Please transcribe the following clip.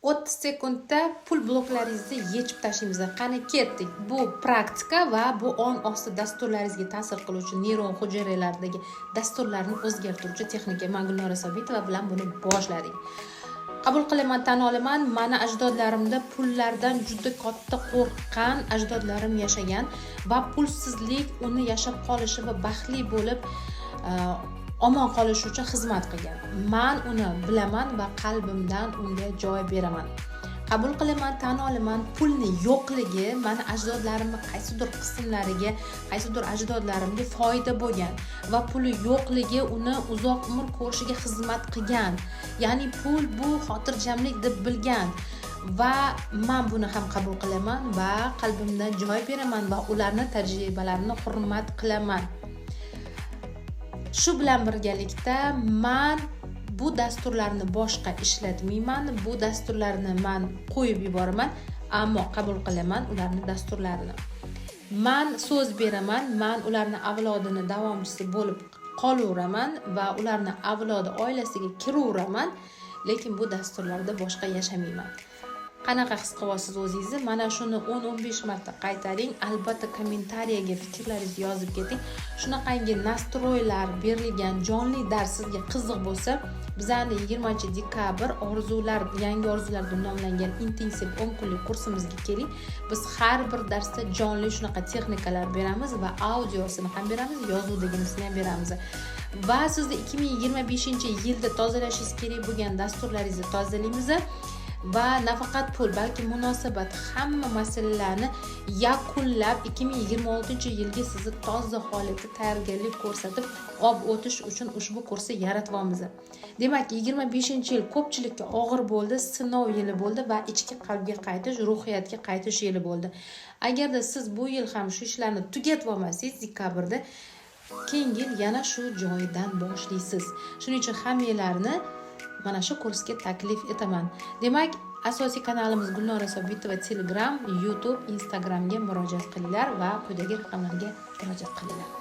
30 sekundda pul bloklaringizni yechib tashlaymiz. Qani ketdik. Bu praktika va bu on osti dasturlaringizga ta'sir qiluvchi neyron hujayralaridagi dasturlarni o'zgartiruvchi texnika. Men Gulnora Sobitova bilan buni boshladik. Qabul qilaman, tan olaman, meni ajdodlarimda pullardan juda katta qo'rqqan ajdodlarim yashagan va pulsizlik uni yashab qolishi va baxtli bo'lib omon qolish uchun xizmat qilgan. Men uni bilaman va qalbimdan unga joy beraman. Qabul qilaman, tan olaman, pulni yo'qligi meni ajdodlarimning qaysidir qismlariga, qaysidir ajdodlarimga foyda bo'lgan va puli yo'qligi uni uzoq umr ko'rishiga xizmat qilgan. Ya'ni pul bu xotirjamlik deb bilgan va men buni ham qabul qilaman va qalbimdan joy beraman va ularning tajribalarini hurmat qilaman. Shu bilan birgalikda men bu dasturlarni boshqa ishlatmayman, bu dasturlarni men qo'yib yuboraman, ammo qabul qilaman ularning dasturlarini. Men so'z beraman, men ularning avlodini davomchisi bo'lib qolaveraman va ularning avlodi oilasiga kiraveraman, lekin bu dasturlarda boshqa yashamayman. Qanaqa his qilyapsiz o'zingizni? Mana shuni 10-15 marta qaytaring. Albatta kommentariyaga fikrlaringizni yozib keting. Shunaqangi nastroylar berilgan jonli dars sizga qiziq bo'lsa, bizning 20-dekabr orzular, yangi orzular deb nomlangan intensiv 10 kunlik kursimizga keling. Biz har bir darsda jonli shunaqa texnikalar beramiz va audiosini ham beramiz, yozuvdaginisini ham beramiz. Va sizni 2025-yilda tozalashingiz kerak bo'lgan dasturlaringizni tozalaymiz. Va nafaqat pul, balki munosabat, hamma masalalarni yakunlab 2026-yilga sizni toza holatda tayyorgarlik ko'rsatib olib o'tish uchun ushbu kursni yaratyapmiz. Demak, 25-yil ko'pchilikka og'ir bo'ldi, sinov yili bo'ldi va ichki qalbga qaytish, ruhiyatga qaytish yili bo'ldi. Agarda siz bu yil ham shu ishlarni tugatib olmasangiz, dekabrda keyingi yil yana shu joydan boshlaysiz. Shuning uchun hammalarni mana shu kursga taklif etaman. Demak, asosiy kanalimiz Gulnora Sobitova Telegram, YouTube, Instagramga murojaat qilinglar va quyidagi raqamlarga murojaat qilinglar.